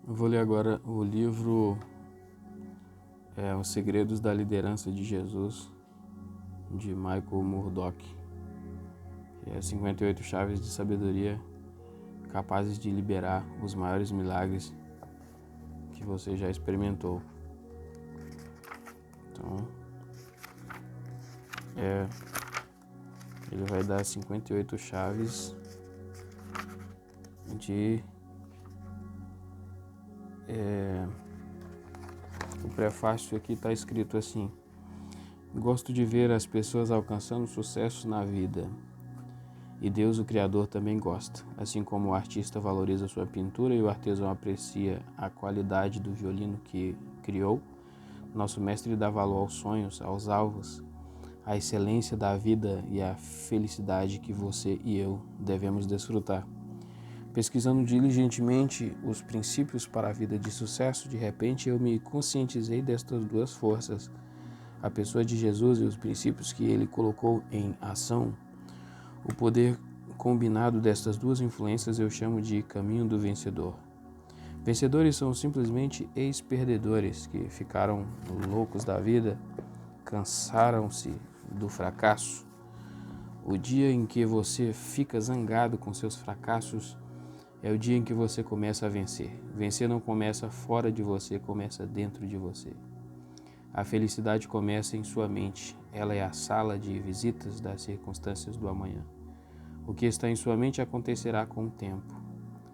Eu vou ler agora o livro Os Segredos da Liderança de Jesus, de Michael Murdock, que é 58 chaves de sabedoria capazes de liberar os maiores milagres que você já experimentou. Então, ele vai dar 58 chaves de... O prefácio aqui está escrito assim: gosto de ver as pessoas alcançando sucesso na vida. E Deus, o Criador, também gosta. Assim como o artista valoriza sua pintura e o artesão aprecia a qualidade do violino que criou, nosso mestre dá valor aos sonhos, aos alvos, à excelência da vida e à felicidade que você e eu devemos desfrutar. Pesquisando diligentemente os princípios para a vida de sucesso, de repente eu me conscientizei destas duas forças, a pessoa de Jesus e os princípios que ele colocou em ação. O poder combinado destas duas influências eu chamo de caminho do vencedor. Vencedores são simplesmente ex-perdedores que ficaram loucos da vida, cansaram-se do fracasso. O dia em que você fica zangado com seus fracassos é o dia em que você começa a vencer. Vencer não começa fora de você, começa dentro de você. A felicidade começa em sua mente. Ela é a sala de visitas das circunstâncias do amanhã. O que está em sua mente acontecerá com o tempo.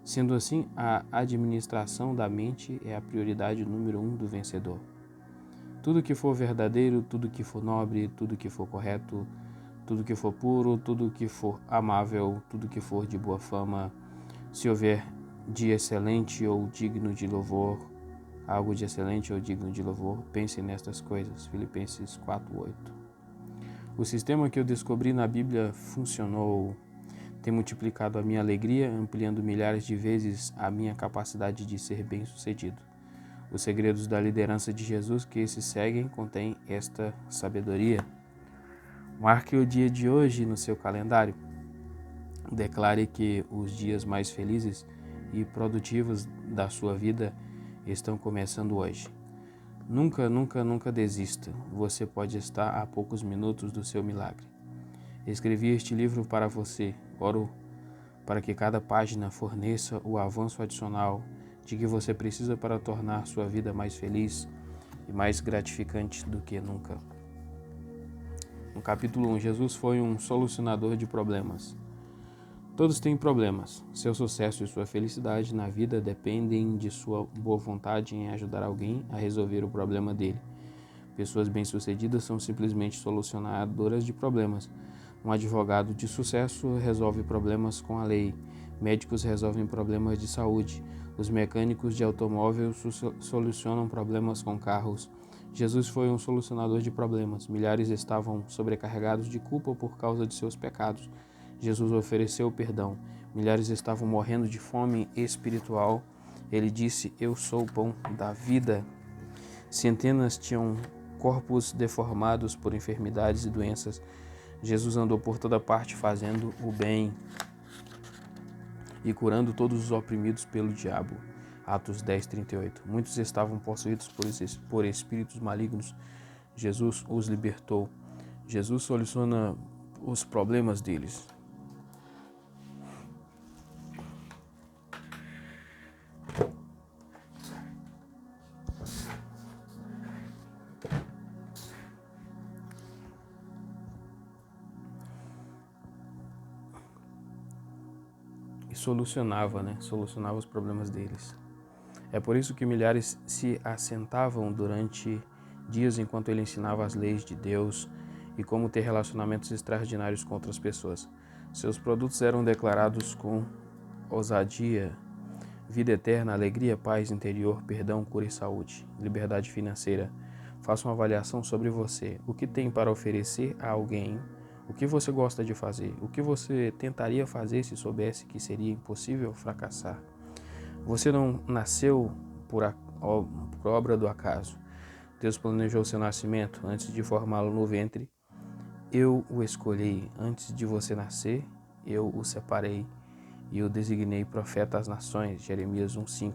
Sendo assim, a administração da mente é a prioridade número 1 do vencedor. Tudo que for verdadeiro, tudo que for nobre, tudo que for correto, tudo que for puro, tudo que for amável, tudo que for de boa fama, se houver de excelente ou digno de louvor, algo de excelente ou digno de louvor, pense nestas coisas. Filipenses 4:8. O sistema que eu descobri na Bíblia funcionou. Tem multiplicado a minha alegria, ampliando milhares de vezes a minha capacidade de ser bem-sucedido. Os segredos da liderança de Jesus que se seguem contêm esta sabedoria. Marque o dia de hoje no seu calendário. Declare que os dias mais felizes e produtivos da sua vida estão começando hoje. Nunca, nunca, nunca desista. Você pode estar a poucos minutos do seu milagre. Escrevi este livro para você. Oro para que cada página forneça o avanço adicional de que você precisa para tornar sua vida mais feliz e mais gratificante do que nunca. No capítulo 1, Jesus foi um solucionador de problemas. Todos têm problemas. Seu sucesso e sua felicidade na vida dependem de sua boa vontade em ajudar alguém a resolver o problema dele. Pessoas bem-sucedidas são simplesmente solucionadoras de problemas. Um advogado de sucesso resolve problemas com a lei. Médicos resolvem problemas de saúde. Os mecânicos de automóvel solucionam problemas com carros. Jesus foi um solucionador de problemas. Milhares estavam sobrecarregados de culpa por causa de seus pecados. Jesus ofereceu perdão. Milhares estavam morrendo de fome espiritual. Ele disse: "Eu sou o pão da vida." Centenas tinham corpos deformados por enfermidades e doenças. Jesus andou por toda parte fazendo o bem e curando todos os oprimidos pelo diabo. Atos 10:38. Muitos estavam possuídos por espíritos malignos. Jesus os libertou. Jesus soluciona os problemas deles. E solucionava os problemas deles. É por isso que milhares se assentavam durante dias enquanto ele ensinava as leis de Deus e como ter relacionamentos extraordinários com outras pessoas. Seus produtos eram declarados com ousadia: vida eterna, alegria, paz interior, perdão, cura e saúde, liberdade financeira. Faça uma avaliação sobre você. O que tem para oferecer a alguém? O que você gosta de fazer? O que você tentaria fazer se soubesse que seria impossível fracassar? Você não nasceu por obra do acaso. Deus planejou seu nascimento antes de formá-lo no ventre. Eu o escolhi antes de você nascer. Eu o separei e o designei profeta às nações. Jeremias 1:5.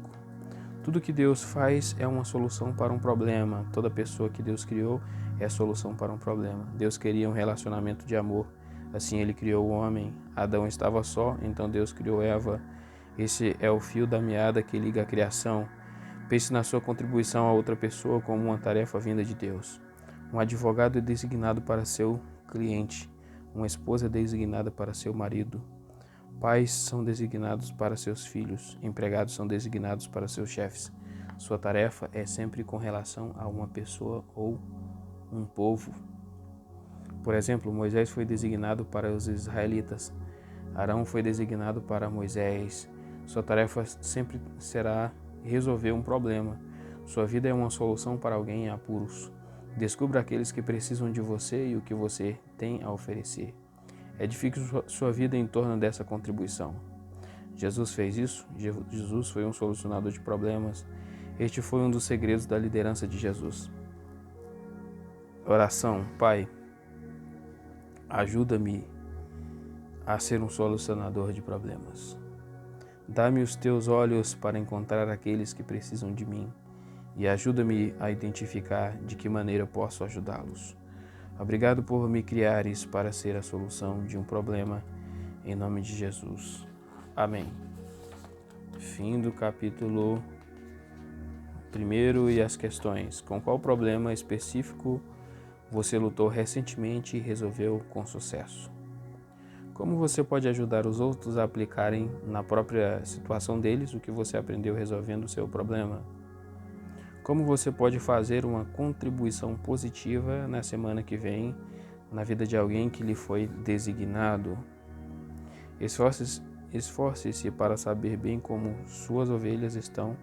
Tudo que Deus faz é uma solução para um problema. Toda pessoa que Deus criou é a solução para um problema. Deus queria um relacionamento de amor. Assim ele criou o homem. Adão estava só, então Deus criou Eva. Esse é o fio da meada que liga a criação. Pense na sua contribuição a outra pessoa como uma tarefa vinda de Deus. Um advogado é designado para seu cliente. Uma esposa é designada para seu marido. Pais são designados para seus filhos. Empregados são designados para seus chefes. Sua tarefa é sempre com relação a uma pessoa ou um povo. Por exemplo, Moisés foi designado para os israelitas. Arão foi designado para Moisés. Sua tarefa sempre será resolver um problema. Sua vida é uma solução para alguém em apuros. Descubra aqueles que precisam de você e o que você tem a oferecer. Edifique sua vida em torno dessa contribuição. Jesus fez isso. Jesus foi um solucionador de problemas. Este foi um dos segredos da liderança de Jesus. Oração. Pai, ajuda-me a ser um solucionador de problemas. Dá-me os teus olhos para encontrar aqueles que precisam de mim e ajuda-me a identificar de que maneira posso ajudá-los. Obrigado por me criares para ser a solução de um problema, em nome de Jesus. Amém. Fim do capítulo 1 e as questões. Com qual problema específico você lutou recentemente e resolveu com sucesso? Como você pode ajudar os outros a aplicarem na própria situação deles o que você aprendeu resolvendo o seu problema? Como você pode fazer uma contribuição positiva na semana que vem, na vida de alguém que lhe foi designado? Esforce-se para saber bem como suas ovelhas estão.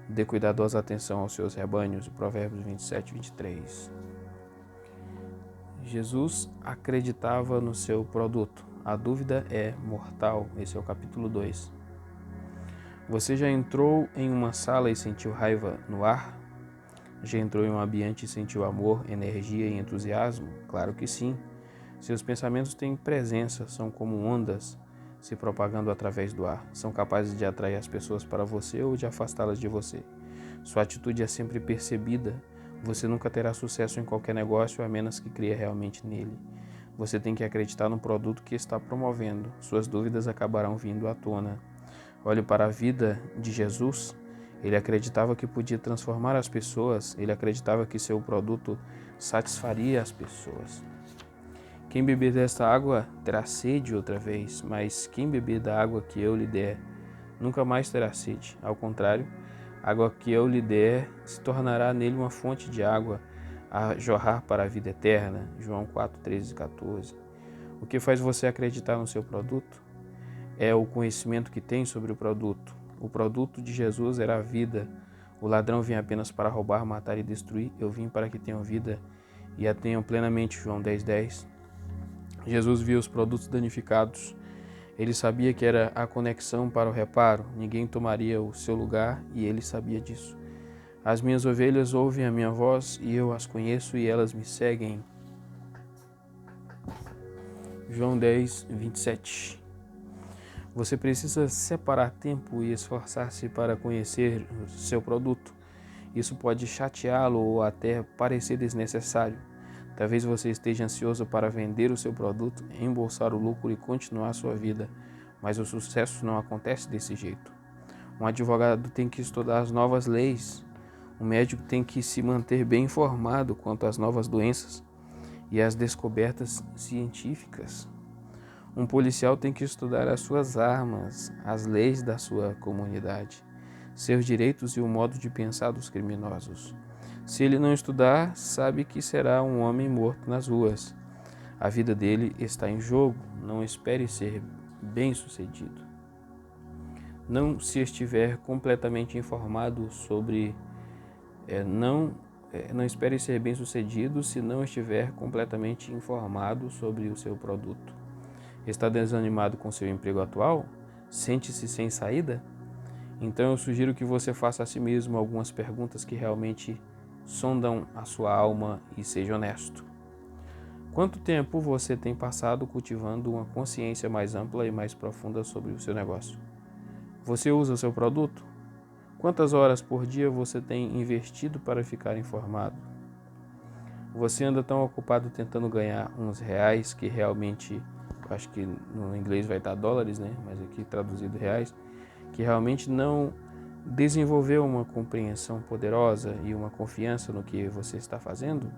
Dê cuidadosa atenção aos seus rebanhos. Provérbios 27, 23. Jesus acreditava no seu produto. A dúvida é mortal. Esse é o capítulo 2. Você já entrou em uma sala e sentiu raiva no ar? Já entrou em um ambiente e sentiu amor, energia e entusiasmo? Claro que sim. Seus pensamentos têm presença, são como ondas se propagando através do ar. São capazes de atrair as pessoas para você ou de afastá-las de você. Sua atitude é sempre percebida. Você nunca terá sucesso em qualquer negócio a menos que crie realmente nele. Você tem que acreditar no produto que está promovendo. Suas dúvidas acabarão vindo à tona. Olhe para a vida de Jesus. Ele acreditava que podia transformar as pessoas. Ele acreditava que seu produto satisfaria as pessoas. Quem beber desta água terá sede outra vez, mas quem beber da água que eu lhe der nunca mais terá sede. Ao contrário, a água que eu lhe der se tornará nele uma fonte de água a jorrar para a vida eterna. João 4, 13 e 14. O que faz você acreditar no seu produto é o conhecimento que tem sobre o produto. O produto de Jesus era a vida. O ladrão vinha apenas para roubar, matar e destruir. Eu vim para que tenham vida e a tenham plenamente. João 10, 10. Jesus via os produtos danificados. Ele sabia que era a conexão para o reparo. Ninguém tomaria o seu lugar e ele sabia disso. As minhas ovelhas ouvem a minha voz e eu as conheço e elas me seguem. João 10, 27. Você precisa separar tempo e esforçar-se para conhecer o seu produto. Isso pode chateá-lo ou até parecer desnecessário. Talvez você esteja ansioso para vender o seu produto, embolsar o lucro e continuar sua vida, mas o sucesso não acontece desse jeito. Um advogado tem que estudar as novas leis. Um médico tem que se manter bem informado quanto às novas doenças e às descobertas científicas. Um policial tem que estudar as suas armas, as leis da sua comunidade, seus direitos e o modo de pensar dos criminosos. Se ele não estudar, sabe que será um homem morto nas ruas. A vida dele está em jogo. Não espere ser bem-sucedido. Não se estiver completamente informado sobre... Não espere ser bem-sucedido se não estiver completamente informado sobre o seu produto. Está desanimado com seu emprego atual? Sente-se sem saída? Então eu sugiro que você faça a si mesmo algumas perguntas que realmente sondam a sua alma e seja honesto. Quanto tempo você tem passado cultivando uma consciência mais ampla e mais profunda sobre o seu negócio? Você usa o seu produto? Quantas horas por dia você tem investido para ficar informado? Você anda tão ocupado tentando ganhar uns reais que realmente, acho que no inglês vai estar dólares, né? Mas aqui traduzido reais, que realmente não desenvolveu uma compreensão poderosa e uma confiança no que você está fazendo?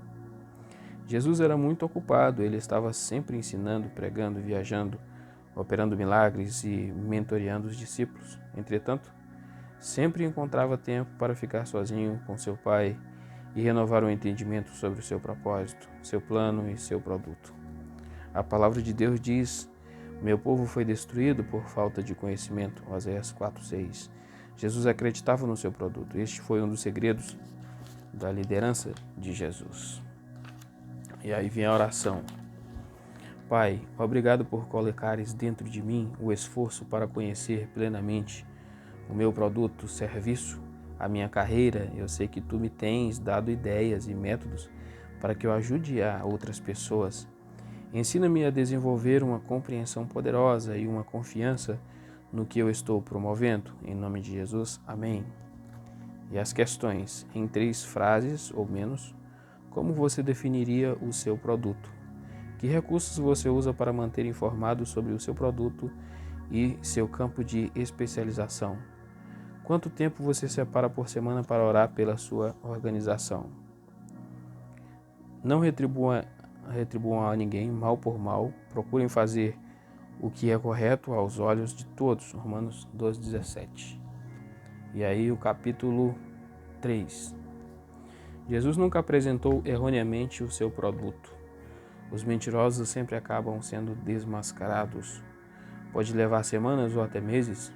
Jesus era muito ocupado, ele estava sempre ensinando, pregando, viajando, operando milagres e mentoreando os discípulos. Entretanto, sempre encontrava tempo para ficar sozinho com seu Pai e renovar o entendimento sobre o seu propósito, seu plano e seu produto. A palavra de Deus diz: meu povo foi destruído por falta de conhecimento. Oséias 4:6. Jesus acreditava no seu produto. Este foi um dos segredos da liderança de Jesus. E aí vem a oração. Pai, obrigado por colocares dentro de mim o esforço para conhecer plenamente o meu produto, serviço, a minha carreira. Eu sei que tu me tens dado ideias e métodos para que eu ajude a outras pessoas. Ensina-me a desenvolver uma compreensão poderosa e uma confiança no que eu estou promovendo. Em nome de Jesus, amém. E as questões, em 3 frases ou menos, como você definiria o seu produto? Que recursos você usa para manter informado sobre o seu produto e seu campo de especialização? Quanto tempo você separa por semana para orar pela sua organização? Não retribuam a ninguém mal por mal, procurem fazer o que é correto aos olhos de todos. Romanos 12:17. E aí o capítulo 3. Jesus nunca apresentou erroneamente o seu produto. Os mentirosos sempre acabam sendo desmascarados. Pode levar semanas ou até meses,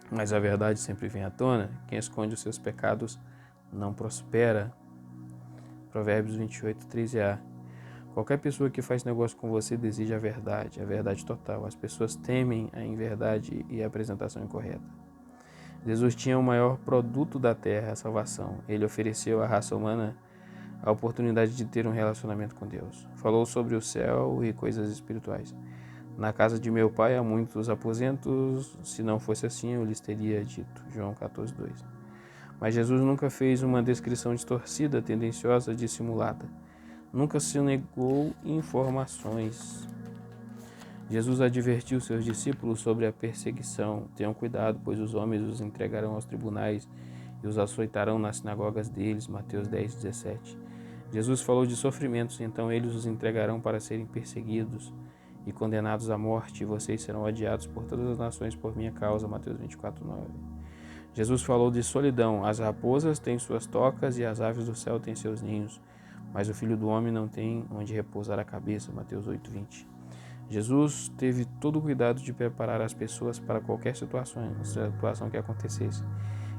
mas a verdade sempre vem à tona. Quem esconde os seus pecados não prospera. Provérbios 28:13a. Qualquer pessoa que faz negócio com você deseja a verdade total. As pessoas temem a inverdade e a apresentação incorreta. Jesus tinha o maior produto da terra, a salvação. Ele ofereceu à raça humana a oportunidade de ter um relacionamento com Deus. Falou sobre o céu e coisas espirituais. Na casa de meu pai há muitos aposentos, se não fosse assim eu lhes teria dito. João 14:2. Mas Jesus nunca fez uma descrição distorcida, tendenciosa, dissimulada. Nunca se negou informações. Jesus advertiu seus discípulos sobre a perseguição. Tenham cuidado, pois os homens os entregarão aos tribunais e os açoitarão nas sinagogas deles. Mateus 10:17. Jesus falou de sofrimentos, então eles os entregarão para serem perseguidos e condenados à morte, e vocês serão odiados por todas as nações por minha causa. Mateus 24:9. Jesus falou de solidão. As raposas têm suas tocas e as aves do céu têm seus ninhos, mas o Filho do Homem não tem onde repousar a cabeça. Mateus 8:20. Jesus teve todo o cuidado de preparar as pessoas para qualquer situação que acontecesse.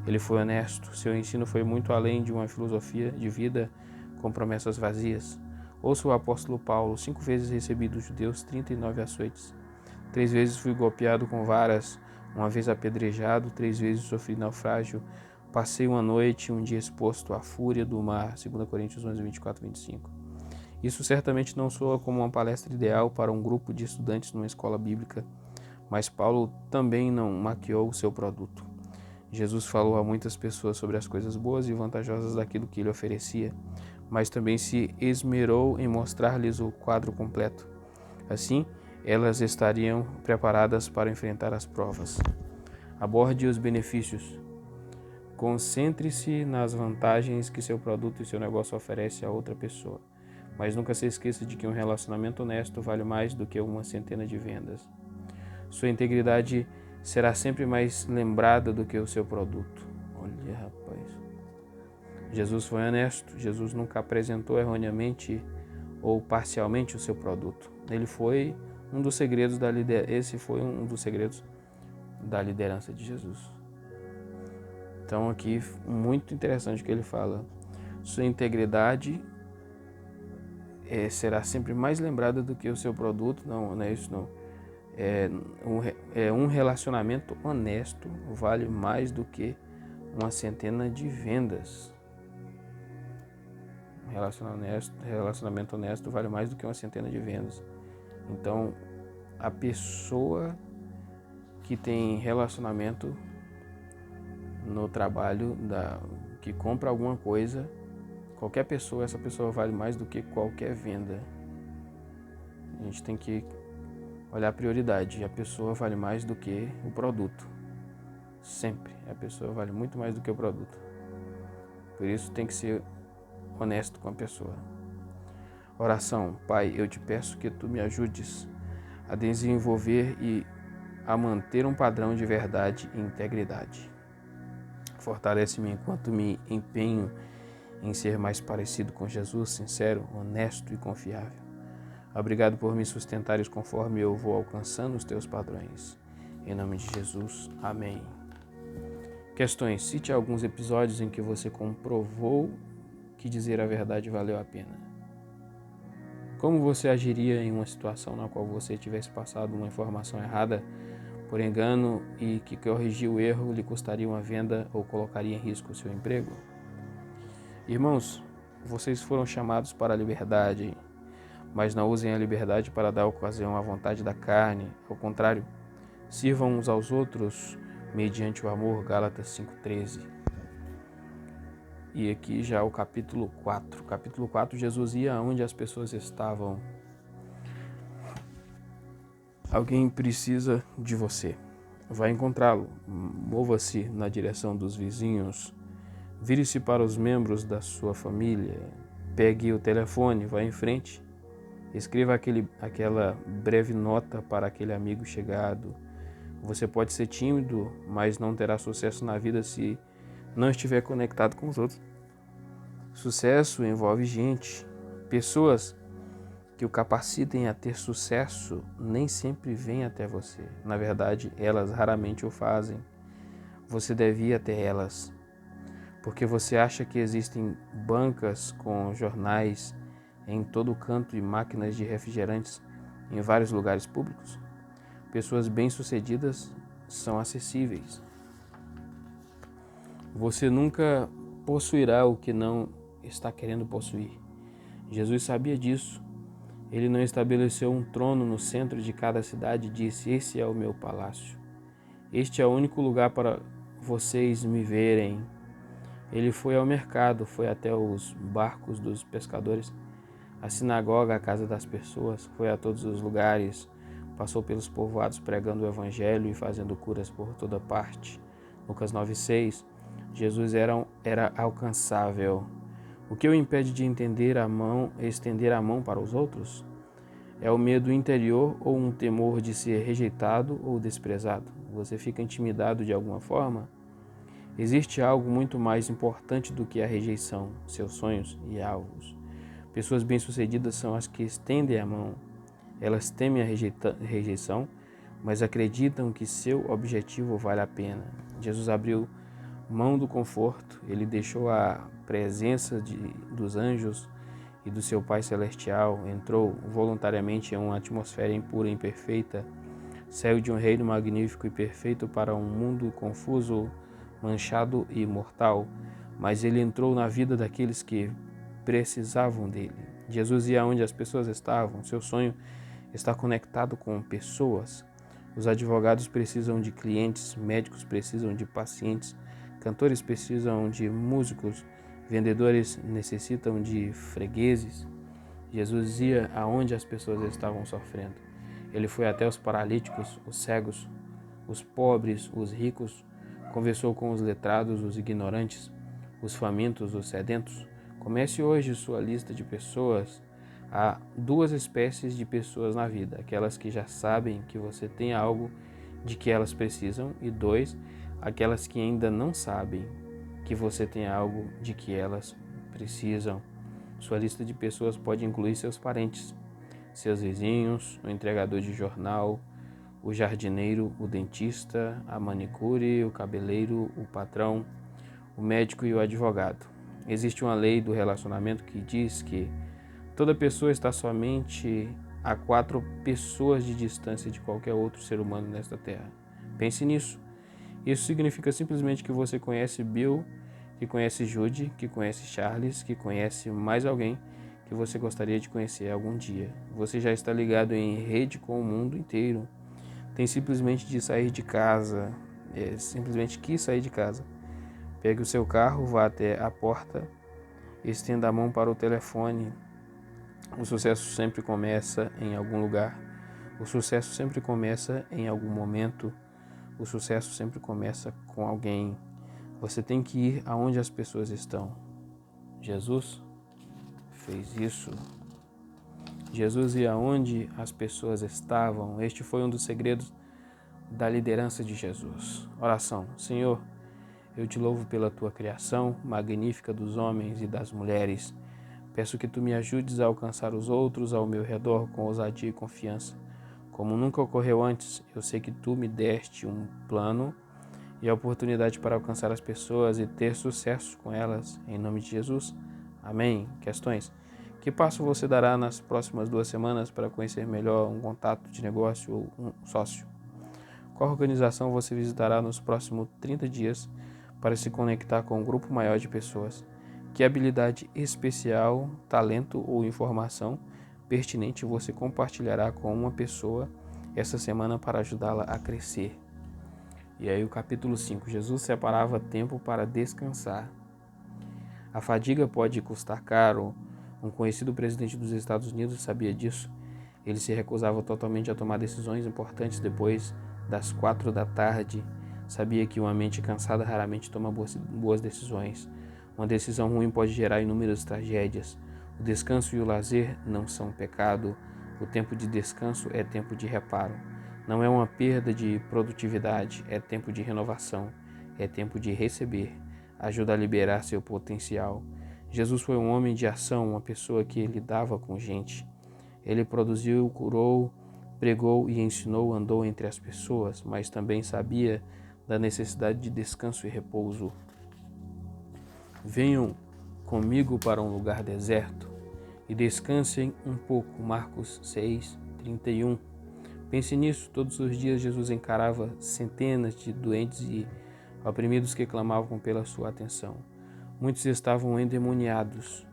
Ele foi honesto. Seu ensino foi muito além de uma filosofia de vida com promessas vazias. Ouça o apóstolo Paulo: 5 vezes recebi dos judeus 39 açoites. 3 vezes fui golpeado com varas, 1 vez apedrejado, 3 vezes sofri naufrágio. Passei uma noite e um dia exposto à fúria do mar. 2 Coríntios 11:24-25. Isso certamente não soa como uma palestra ideal para um grupo de estudantes numa escola bíblica, mas Paulo também não maquiou o seu produto. Jesus falou a muitas pessoas sobre as coisas boas e vantajosas daquilo que ele oferecia, mas também se esmerou em mostrar-lhes o quadro completo. Assim, elas estariam preparadas para enfrentar as provas. Aborde os benefícios. Concentre-se nas vantagens que seu produto e seu negócio oferecem a outra pessoa. Mas nunca se esqueça de que um relacionamento honesto vale mais do que uma centena de vendas. Sua integridade será sempre mais lembrada do que o seu produto. Olha, rapaz. Jesus foi honesto. Jesus nunca apresentou erroneamente ou parcialmente o seu produto. Esse foi um dos segredos da liderança de Jesus. Então aqui, muito interessante o que ele fala. Sua integridade será sempre mais lembrada do que o seu produto. Não é isso não. Um relacionamento honesto vale mais do que uma centena de vendas. Relacionamento honesto vale mais do que uma centena de vendas. Então, a pessoa que tem relacionamento no trabalho que compra alguma coisa, qualquer pessoa, essa pessoa vale mais do que qualquer venda. A gente tem que olhar a prioridade. A pessoa vale mais do que o produto. Sempre. A pessoa vale muito mais do que o produto. Por isso tem que ser honesto com a pessoa. Oração. Pai, eu te peço que tu me ajudes a desenvolver e a manter um padrão de verdade e integridade. Fortalece-me enquanto me empenho em ser mais parecido com Jesus, sincero, honesto e confiável. Obrigado por me sustentares conforme eu vou alcançando os teus padrões. Em nome de Jesus, amém. Questões. Cite alguns episódios em que você comprovou que dizer a verdade valeu a pena. Como você agiria em uma situação na qual você tivesse passado uma informação errada por engano e que corrigir o erro lhe custaria uma venda ou colocaria em risco o seu emprego? Irmãos, vocês foram chamados para a liberdade, mas não usem a liberdade para dar ocasião à vontade da carne. Ao contrário, sirvam uns aos outros mediante o amor. Gálatas 5,13. E aqui já o capítulo 4. Capítulo 4, Jesus ia onde as pessoas estavam. Alguém precisa de você. Vai encontrá-lo. Mova-se na direção dos vizinhos. Vire-se para os membros da sua família. Pegue o telefone, vá em frente. Escreva aquela breve nota para aquele amigo chegado. Você pode ser tímido, mas não terá sucesso na vida se não estiver conectado com os outros. Sucesso envolve gente. Pessoas que o capacitem a ter sucesso nem sempre vêm até você. Na verdade, elas raramente o fazem. Você deve ir até elas. Porque você acha que existem bancas com jornais em todo canto e máquinas de refrigerantes em vários lugares públicos? Pessoas bem-sucedidas são acessíveis. Você nunca possuirá o que não está querendo possuir. Jesus sabia disso. Ele não estabeleceu um trono no centro de cada cidade e disse: "Esse é o meu palácio. Este é o único lugar para vocês me verem." Ele foi ao mercado, foi até os barcos dos pescadores, à sinagoga, à casa das pessoas, foi a todos os lugares, passou pelos povoados pregando o evangelho e fazendo curas por toda parte. Lucas 9,6. Jesus era alcançável. O que o impede de estender a mão para os outros? É o medo interior ou um temor de ser rejeitado ou desprezado? Você fica intimidado de alguma forma? Existe algo muito mais importante do que a rejeição, seus sonhos e alvos. Pessoas bem-sucedidas são as que estendem a mão. Elas temem a rejeição, mas acreditam que seu objetivo vale a pena. Jesus abriu mão do conforto, ele deixou a presença dos anjos e do seu Pai Celestial, entrou voluntariamente em uma atmosfera impura e imperfeita, saiu de um reino magnífico e perfeito para um mundo confuso, manchado e mortal, mas ele entrou na vida daqueles que precisavam dele. Jesus ia onde as pessoas estavam, seu sonho está conectado com pessoas. Os advogados precisam de clientes, médicos precisam de pacientes, cantores precisam de músicos, vendedores necessitam de fregueses. Jesus ia aonde as pessoas estavam sofrendo. Ele foi até os paralíticos, os cegos, os pobres, os ricos, conversou com os letrados, os ignorantes, os famintos, os sedentos. Comece hoje sua lista de pessoas. Há duas espécies de pessoas na vida: aquelas que já sabem que você tem algo de que elas precisam, e dois, aquelas que ainda não sabem que você tem algo de que elas precisam. Sua lista de pessoas pode incluir seus parentes, seus vizinhos, o entregador de jornal, o jardineiro, o dentista, a manicure, o cabeleireiro, o patrão, o médico e o advogado. Existe uma lei do relacionamento que diz que toda pessoa está somente a 4 pessoas de distância de qualquer outro ser humano nesta terra. Pense nisso. Isso significa simplesmente que você conhece Bill, que conhece Judy, que conhece Charles, que conhece mais alguém que você gostaria de conhecer algum dia. Você já está ligado em rede com o mundo inteiro. Tem simplesmente de sair de casa, simplesmente quis sair de casa Pegue o seu carro, vá até a porta, estenda a mão para o telefone. O sucesso sempre começa em algum lugar. O sucesso sempre começa em algum momento. O sucesso sempre começa com alguém. Você tem que ir aonde as pessoas estão. Jesus fez isso. Jesus ia aonde as pessoas estavam. Este foi um dos segredos da liderança de Jesus. Oração. Senhor, eu te louvo pela tua criação magnífica dos homens e das mulheres. Peço que tu me ajudes a alcançar os outros ao meu redor com ousadia e confiança. Como nunca ocorreu antes, eu sei que tu me deste um plano e a oportunidade para alcançar as pessoas e ter sucesso com elas. Em nome de Jesus. Amém. Questões. Que passo você dará nas próximas 2 semanas para conhecer melhor um contato de negócio ou um sócio? Qual organização você visitará nos próximos 30 dias para se conectar com um grupo maior de pessoas? Que habilidade especial, talento ou informação pertinente você compartilhará com uma pessoa essa semana para ajudá-la a crescer? E aí o capítulo 5, Jesus separava tempo para descansar. A fadiga pode custar caro. Um conhecido presidente dos Estados Unidos sabia disso. Ele se recusava totalmente a tomar decisões importantes depois das 4 da tarde. Sabia que uma mente cansada raramente toma boas decisões. Uma decisão ruim pode gerar inúmeras tragédias. O descanso e o lazer não são pecado. O tempo de descanso é tempo de reparo. Não é uma perda de produtividade, é tempo de renovação, é tempo de receber. Ajuda a liberar seu potencial. Jesus foi um homem de ação, uma pessoa que lidava com gente. Ele produziu, curou, pregou e ensinou, andou entre as pessoas, mas também sabia da necessidade de descanso e repouso. Venham comigo para um lugar deserto e descansem um pouco. Marcos 6:31. Pense nisso, todos os dias Jesus encarava centenas de doentes e oprimidos que clamavam pela sua atenção. Muitos estavam endemoniados.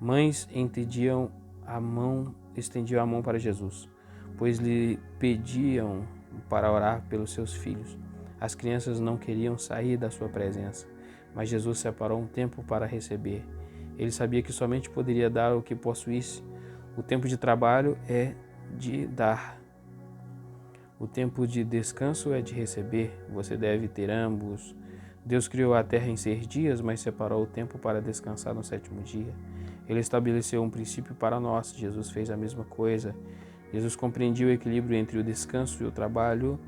Mães estendiam a mão para Jesus, pois lhe pediam para orar pelos seus filhos. As crianças não queriam sair da sua presença, mas Jesus separou um tempo para receber. Ele sabia que somente poderia dar o que possuísse. O tempo de trabalho é de dar. O tempo de descanso é de receber. Você deve ter ambos. Deus criou a terra em 6 dias, mas separou o tempo para descansar no 7º dia. Ele estabeleceu um princípio para nós. Jesus fez a mesma coisa. Jesus compreendia o equilíbrio entre o descanso e o trabalho,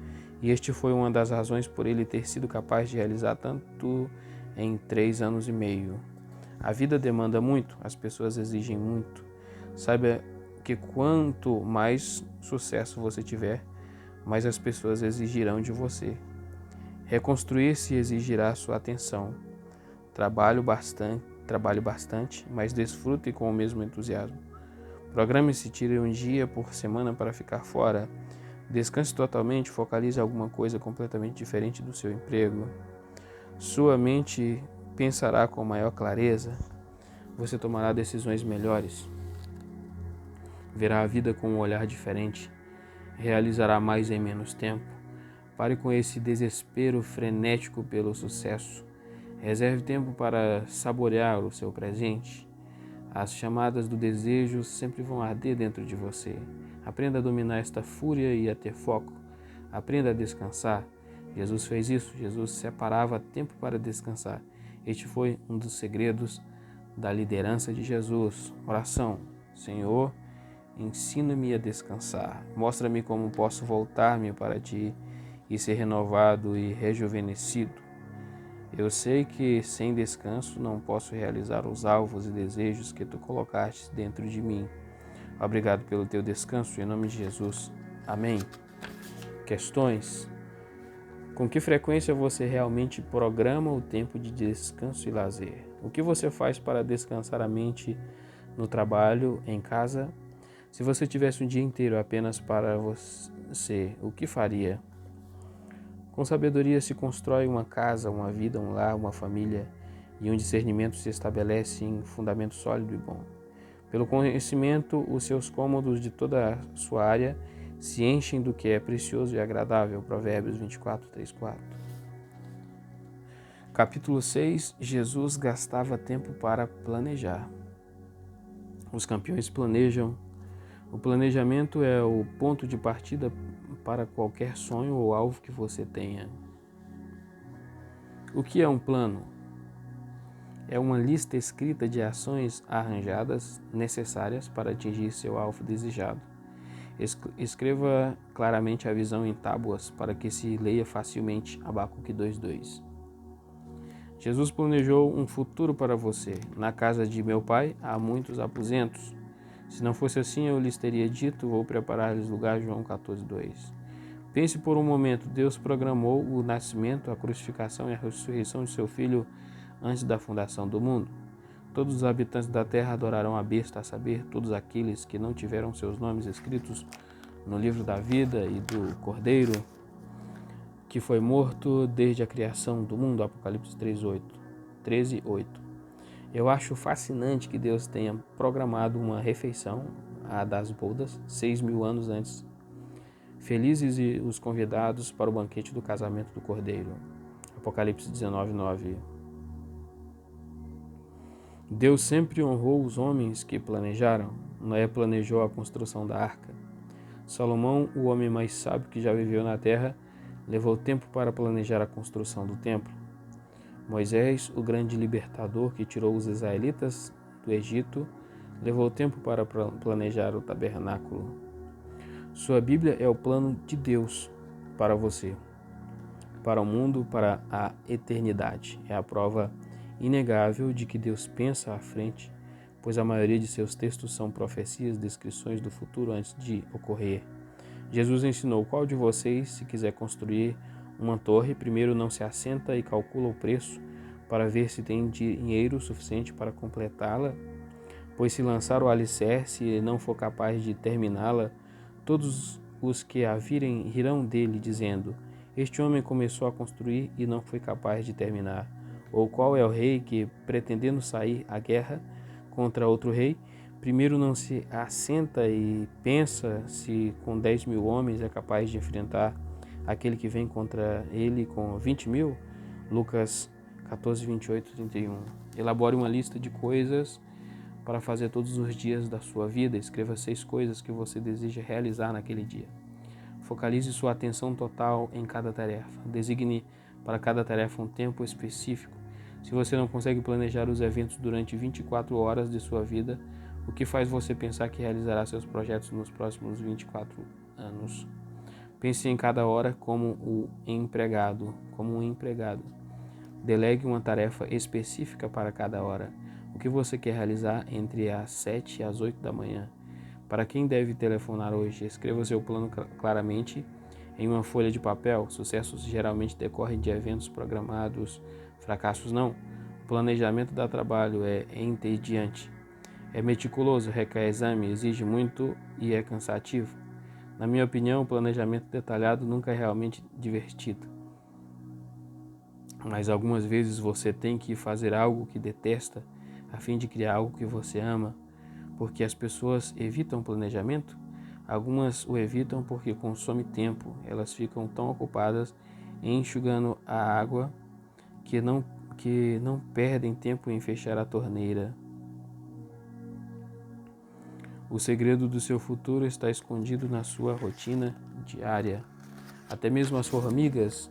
e este foi uma das razões por ele ter sido capaz de realizar tanto em 3 anos e meio. A vida demanda muito, as pessoas exigem muito. Saiba que quanto mais sucesso você tiver, mais as pessoas exigirão de você. Reconstruir-se exigirá sua atenção. Trabalhe bastante, mas desfrute com o mesmo entusiasmo. Programe-se, tire um dia por semana para ficar fora. Descanse totalmente, focalize em alguma coisa completamente diferente do seu emprego. Sua mente pensará com maior clareza. Você tomará decisões melhores. Verá a vida com um olhar diferente. Realizará mais em menos tempo. Pare com esse desespero frenético pelo sucesso. Reserve tempo para saborear o seu presente. As chamadas do desejo sempre vão arder dentro de você. Aprenda a dominar esta fúria e a ter foco. Aprenda a descansar. Jesus fez isso. Jesus separava tempo para descansar. Este foi um dos segredos da liderança de Jesus. Oração. Senhor, ensina-me a descansar. Mostra-me como posso voltar-me para ti e ser renovado e rejuvenescido. Eu sei que sem descanso não posso realizar os alvos e desejos que tu colocaste dentro de mim. Obrigado pelo teu descanso, em nome de Jesus. Amém. Questões. Com que frequência você realmente programa o tempo de descanso e lazer? O que você faz para descansar a mente no trabalho, em casa? Se você tivesse um dia inteiro apenas para você, o que faria? Com sabedoria se constrói uma casa, uma vida, um lar, uma família, e um discernimento se estabelece em fundamento sólido e bom. Pelo conhecimento, os seus cômodos de toda a sua área se enchem do que é precioso e agradável. Provérbios 24:3-4. Capítulo 6, Jesus gastava tempo para planejar. Os campeões planejam. O planejamento é o ponto de partida para qualquer sonho ou alvo que você tenha. O que é um plano? É uma lista escrita de ações arranjadas necessárias para atingir seu alvo desejado. Escreva claramente a visão em tábuas para que se leia facilmente. Abacuque 2:2. Jesus planejou um futuro para você. Na casa de meu pai há muitos aposentos. Se não fosse assim, eu lhes teria dito, vou preparar-lhes lugar. João 14:2. Pense por um momento, Deus programou o nascimento, a crucificação e a ressurreição de seu Filho antes da fundação do mundo. Todos os habitantes da terra adorarão a besta, a saber, todos aqueles que não tiveram seus nomes escritos no livro da vida e do Cordeiro, que foi morto desde a criação do mundo. Apocalipse 13:8. Eu acho fascinante que Deus tenha programado uma refeição, a das bodas, 6.000 anos antes. Felizes os convidados para o banquete do casamento do Cordeiro. Apocalipse 19:9. Deus sempre honrou os homens que planejaram. Noé planejou a construção da arca. Salomão, o homem mais sábio que já viveu na terra, levou tempo para planejar a construção do templo. Moisés, o grande libertador que tirou os israelitas do Egito, levou tempo para planejar o tabernáculo. Sua Bíblia é o plano de Deus para você, para o mundo, para a eternidade. É a prova inegável de que Deus pensa à frente, pois a maioria de seus textos são profecias, descrições do futuro antes de ocorrer. Jesus ensinou: qual de vocês, se quiser construir uma torre, primeiro não se assenta e calcula o preço para ver se tem dinheiro suficiente para completá-la? Pois se lançar o alicerce e não for capaz de terminá-la, todos os que a virem rirão dele, dizendo: este homem começou a construir e não foi capaz de terminar. Ou qual é o rei que, pretendendo sair à guerra contra outro rei, primeiro não se assenta e pensa se com 10.000 homens é capaz de enfrentar aquele que vem contra ele com 20.000? Lucas 14:28-31. Elabore uma lista de coisas para fazer todos os dias da sua vida. Escreva 6 coisas que você deseja realizar naquele dia. Focalize sua atenção total em cada tarefa. Designe para cada tarefa um tempo específico. Se você não consegue planejar os eventos durante 24 horas de sua vida, o que faz você pensar que realizará seus projetos nos próximos 24 anos? Pense em cada hora como um empregado. Delegue uma tarefa específica para cada hora. O que você quer realizar entre as 7 e as 8 da manhã? Para quem deve telefonar hoje? Escreva seu plano claramente em uma folha de papel. Sucessos geralmente decorrem de eventos programados, fracassos não. O planejamento dá trabalho, é entediante. É meticuloso, requer exame, exige muito e é cansativo. Na minha opinião, o planejamento detalhado nunca é realmente divertido. Mas algumas vezes você tem que fazer algo que detesta a fim de criar algo que você ama. Porque as pessoas evitam planejamento? Algumas o evitam porque consome tempo. Elas ficam tão ocupadas em enxugando a água que não perdem tempo em fechar a torneira. O segredo do seu futuro está escondido na sua rotina diária. Até mesmo as formigas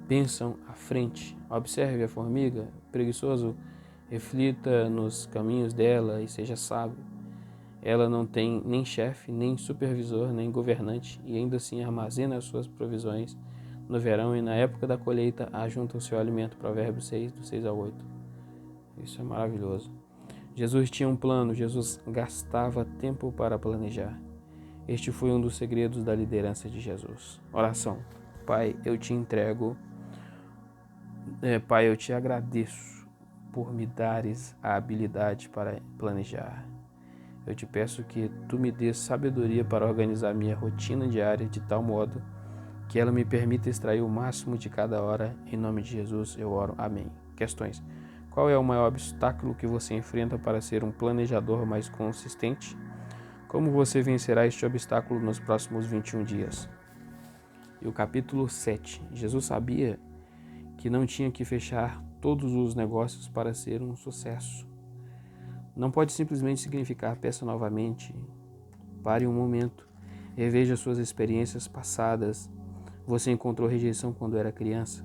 pensam à frente. Observe a formiga, preguiçoso, reflita nos caminhos dela e seja sábio. Ela não tem nem chefe, nem supervisor, nem governante, e ainda assim armazena as suas provisões no verão, e na época da colheita ajunta o seu alimento. Provérbios 6, do 6-8. Isso é maravilhoso. Jesus tinha um plano, Jesus gastava tempo para planejar. Este foi um dos segredos da liderança de Jesus. Oração. Pai, eu te entrego. Pai, eu te agradeço por me dares a habilidade para planejar. Eu te peço que tu me dês sabedoria para organizar minha rotina diária de tal modo que ela me permita extrair o máximo de cada hora. Em nome de Jesus eu oro. Amém. Questões. Qual é o maior obstáculo que você enfrenta para ser um planejador mais consistente? Como você vencerá este obstáculo nos próximos 21 dias? E o capítulo 7. Jesus sabia que não tinha que fechar todos os negócios para ser um sucesso. Não pode simplesmente significar peça novamente. Pare um momento. Reveja suas experiências passadas. Você encontrou rejeição quando era criança.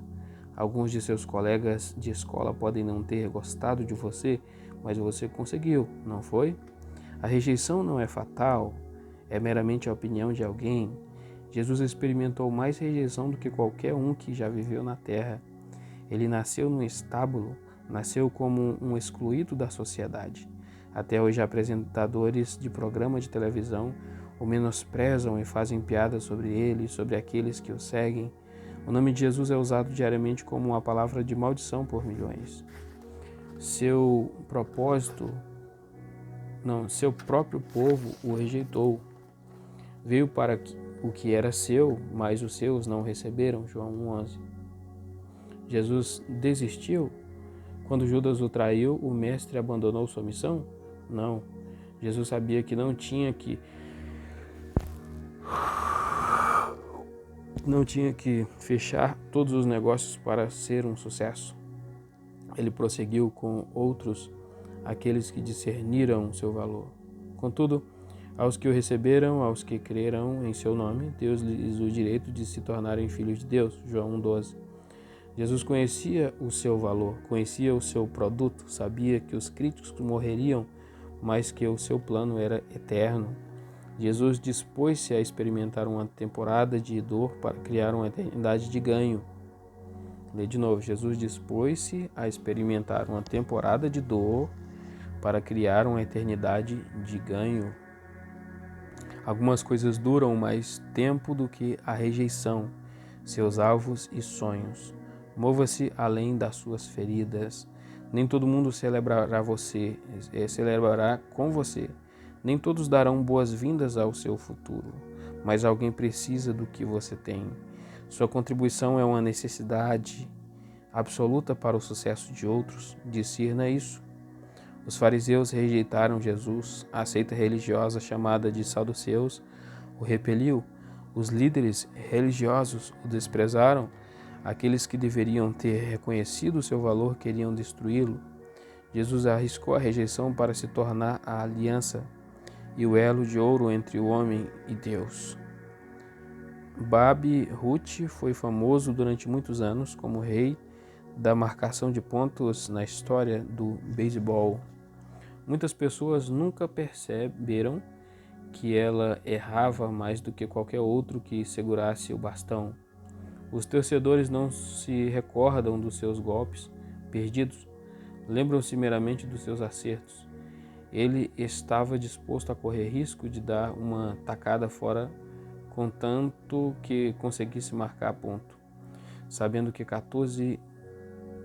Alguns de seus colegas de escola podem não ter gostado de você, mas você conseguiu, não foi? A rejeição não é fatal, é meramente a opinião de alguém. Jesus experimentou mais rejeição do que qualquer um que já viveu na terra. Ele nasceu num estábulo, nasceu como um excluído da sociedade. Até hoje, apresentadores de programa de televisão o menosprezam e fazem piadas sobre ele e sobre aqueles que o seguem. O nome de Jesus é usado diariamente como uma palavra de maldição por milhões. Seu próprio povo o rejeitou. Veio para o que era seu, mas os seus não o receberam. João 1,11. Jesus desistiu? Quando Judas o traiu, o mestre abandonou sua missão? Não. Jesus sabia que não tinha que fechar todos os negócios para ser um sucesso. Ele prosseguiu com outros, aqueles que discerniram seu valor. Contudo, aos que o receberam, aos que creram em seu nome, Deus lhes o direito de se tornarem filhos de Deus. João 1,12. Jesus conhecia o seu valor, conhecia o seu produto, sabia que os críticos morreriam, mas que o seu plano era eterno. Jesus dispôs-se a experimentar uma temporada de dor para criar uma eternidade de ganho. Lê de novo. Jesus dispôs-se a experimentar uma temporada de dor para criar uma eternidade de ganho. Algumas coisas duram mais tempo do que a rejeição, seus alvos e sonhos. Mova-se além das suas feridas. Nem todo mundo celebrará com você. Nem todos darão boas-vindas ao seu futuro, mas alguém precisa do que você tem. Sua contribuição é uma necessidade absoluta para o sucesso de outros. Discirna isso. Os fariseus rejeitaram Jesus. A seita religiosa chamada de saduceus o repeliu. Os líderes religiosos o desprezaram. Aqueles que deveriam ter reconhecido o seu valor queriam destruí-lo. Jesus arriscou a rejeição para se tornar a aliança e o elo de ouro entre o homem e Deus. Babe Ruth foi famoso durante muitos anos como rei da marcação de pontos na história do beisebol. Muitas pessoas nunca perceberam que ela errava mais do que qualquer outro que segurasse o bastão. Os torcedores não se recordam dos seus golpes perdidos, lembram-se meramente dos seus acertos. Ele estava disposto a correr risco de dar uma tacada fora, contanto que conseguisse marcar ponto. Sabendo que 14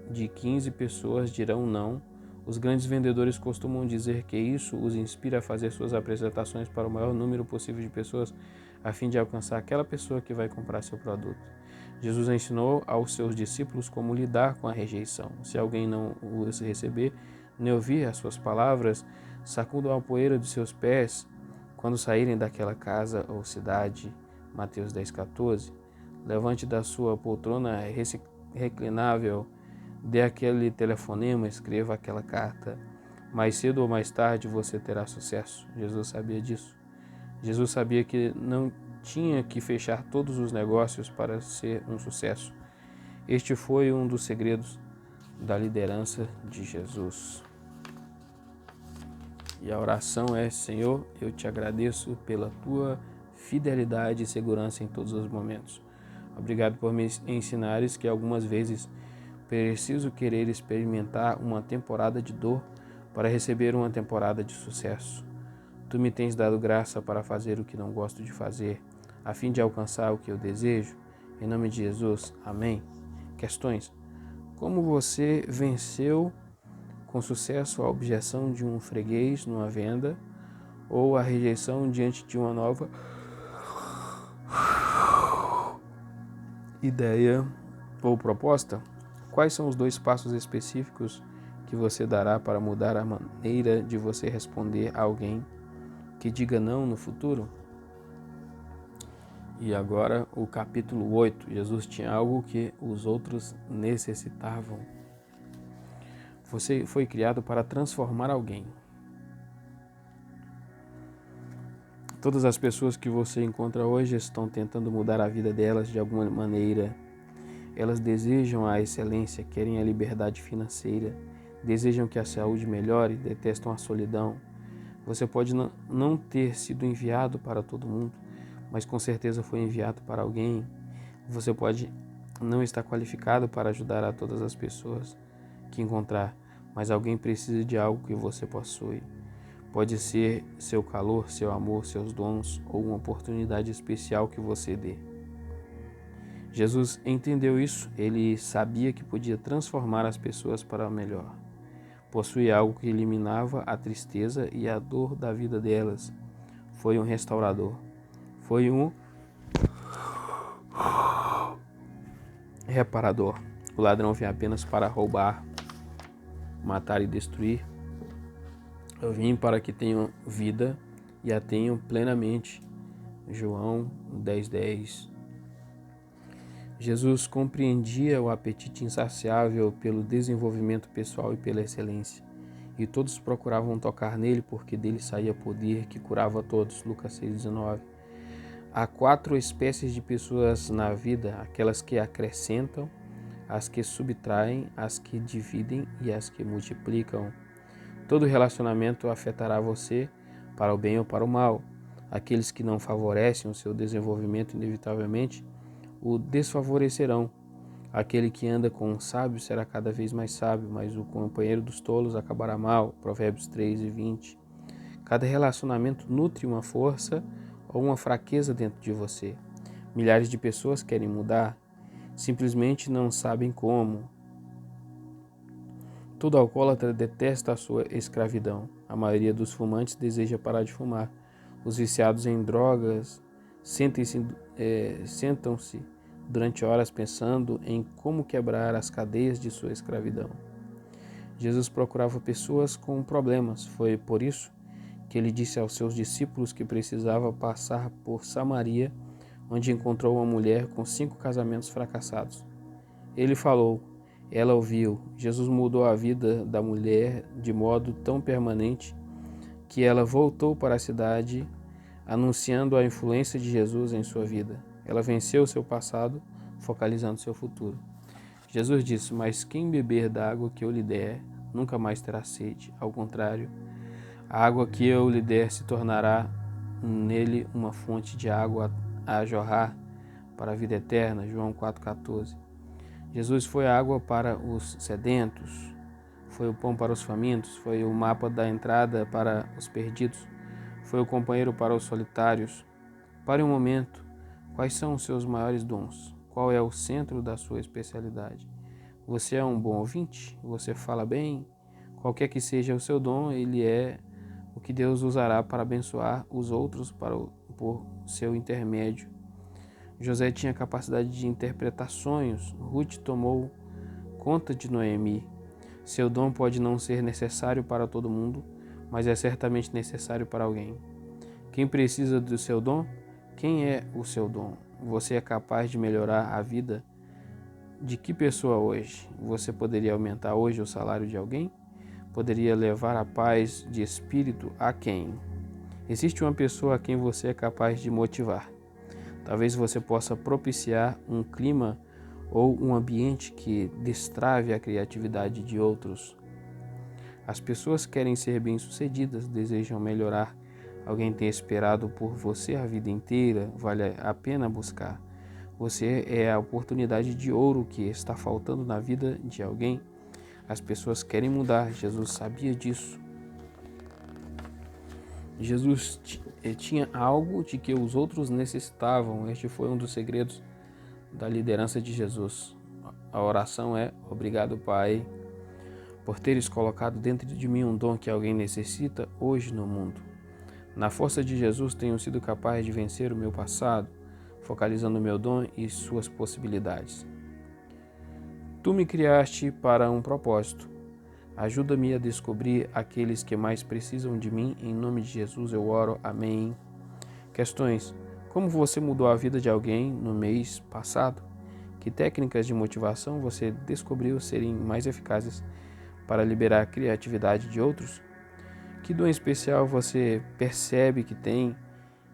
de 15 pessoas dirão não, os grandes vendedores costumam dizer que isso os inspira a fazer suas apresentações para o maior número possível de pessoas, a fim de alcançar aquela pessoa que vai comprar seu produto. Jesus ensinou aos seus discípulos como lidar com a rejeição. Se alguém não os receber, nem ouvir as suas palavras, sacudam a poeira dos seus pés quando saírem daquela casa ou cidade. Mateus 10,14. Levante da sua poltrona reclinável, dê aquele telefonema, escreva aquela carta. Mais cedo ou mais tarde você terá sucesso. Jesus sabia disso. Jesus sabia que não tinha que fechar todos os negócios para ser um sucesso. Este foi um dos segredos da liderança de Jesus. E a oração é: Senhor, eu te agradeço pela tua fidelidade e segurança em todos os momentos. Obrigado por me ensinares que algumas vezes preciso querer experimentar uma temporada de dor para receber uma temporada de sucesso. Tu me tens dado graça para fazer o que não gosto de fazer, a fim de alcançar o que eu desejo. Em nome de Jesus, amém. Questões: como você venceu com sucesso a objeção de um freguês numa venda ou a rejeição diante de uma nova ideia ou proposta? Quais são os 2 passos específicos que você dará para mudar a maneira de você responder a alguém que diga não no futuro? E agora o capítulo 8. Jesus tinha algo que os outros necessitavam. Você foi criado para transformar alguém. Todas as pessoas que você encontra hoje estão tentando mudar a vida delas de alguma maneira. Elas desejam a excelência, querem a liberdade financeira, desejam que a saúde melhore, detestam a solidão. Você pode não ter sido enviado para todo mundo, mas com certeza foi enviado para alguém. Você pode não estar qualificado para ajudar a todas as pessoas que encontrar, mas alguém precisa de algo que você possui. Pode ser seu calor, seu amor, seus dons ou uma oportunidade especial que você dê. Jesus entendeu isso, ele sabia que podia transformar as pessoas para melhor. Possuía algo que eliminava a tristeza e a dor da vida delas. Foi um restaurador. Foi um reparador. O ladrão vem apenas para roubar, matar e destruir. Eu vim para que tenham vida e a tenham plenamente. João 10:10. Jesus compreendia o apetite insaciável pelo desenvolvimento pessoal e pela excelência, e todos procuravam tocar nele porque dele saía poder que curava a todos. Lucas 6:19. Há 4 espécies de pessoas na vida: aquelas que acrescentam, as que subtraem, as que dividem e as que multiplicam. Todo relacionamento afetará você para o bem ou para o mal. Aqueles que não favorecem o seu desenvolvimento inevitavelmente o desfavorecerão. Aquele que anda com um sábio será cada vez mais sábio, mas o companheiro dos tolos acabará mal. Provérbios 3:20. Cada relacionamento nutre uma força ou uma fraqueza dentro de você. Milhares de pessoas querem mudar, simplesmente não sabem como. Todo alcoólatra detesta a sua escravidão. A maioria dos fumantes deseja parar de fumar. Os viciados em drogas sentam-se durante horas pensando em como quebrar as cadeias de sua escravidão. Jesus procurava pessoas com problemas. Foi por isso que ele disse aos seus discípulos que precisava passar por Samaria, onde encontrou uma mulher com 5 casamentos fracassados. Ele falou, ela ouviu. Jesus mudou a vida da mulher de modo tão permanente que ela voltou para a cidade anunciando a influência de Jesus em sua vida. Ela venceu seu passado, focalizando seu futuro. Jesus disse, mas quem beber da água que eu lhe der, nunca mais terá sede. Ao contrário, a água que eu lhe der se tornará nele uma fonte de água a jorrar para a vida eterna. João 4,14. Jesus foi a água para os sedentos, foi o pão para os famintos, foi o mapa da entrada para os perdidos, foi o companheiro para os solitários. Pare um momento. Quais são os seus maiores dons? Qual é o centro da sua especialidade? Você é um bom ouvinte? Você fala bem? Qualquer que seja o seu dom, ele é o que Deus usará para abençoar os outros por seu intermédio. José tinha capacidade de interpretar sonhos. Ruth tomou conta de Noemi. Seu dom pode não ser necessário para todo mundo, mas é certamente necessário para alguém. Quem precisa do seu dom? Quem é o seu dom? Você é capaz de melhorar a vida de que pessoa hoje? Você poderia aumentar hoje o salário de alguém? Poderia levar a paz de espírito a quem? Existe uma pessoa a quem você é capaz de motivar. Talvez você possa propiciar um clima ou um ambiente que destrave a criatividade de outros. As pessoas querem ser bem-sucedidas, desejam melhorar. Alguém tem esperado por você a vida inteira, vale a pena buscar. Você é a oportunidade de ouro que está faltando na vida de alguém. As pessoas querem mudar, Jesus sabia disso. Jesus tinha algo de que os outros necessitavam. Este foi um dos segredos da liderança de Jesus. A oração é: obrigado, Pai, por teres colocado dentro de mim um dom que alguém necessita hoje no mundo. Na força de Jesus tenho sido capaz de vencer o meu passado, focalizando o meu dom e suas possibilidades. Tu me criaste para um propósito. Ajuda-me a descobrir aqueles que mais precisam de mim. Em nome de Jesus eu oro. Amém. Questões: como você mudou a vida de alguém no mês passado? Que técnicas de motivação você descobriu serem mais eficazes para liberar a criatividade de outros? Que dom especial você percebe que tem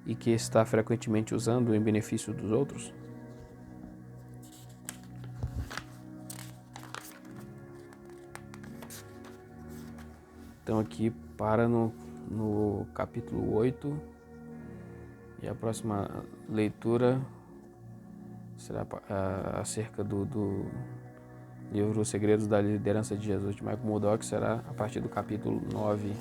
e que está frequentemente usando em benefício dos outros? Então aqui para no capítulo 8 e a próxima leitura será acerca do livro Os Segredos da Liderança de Jesus de Michael Murdock, será a partir do capítulo 9.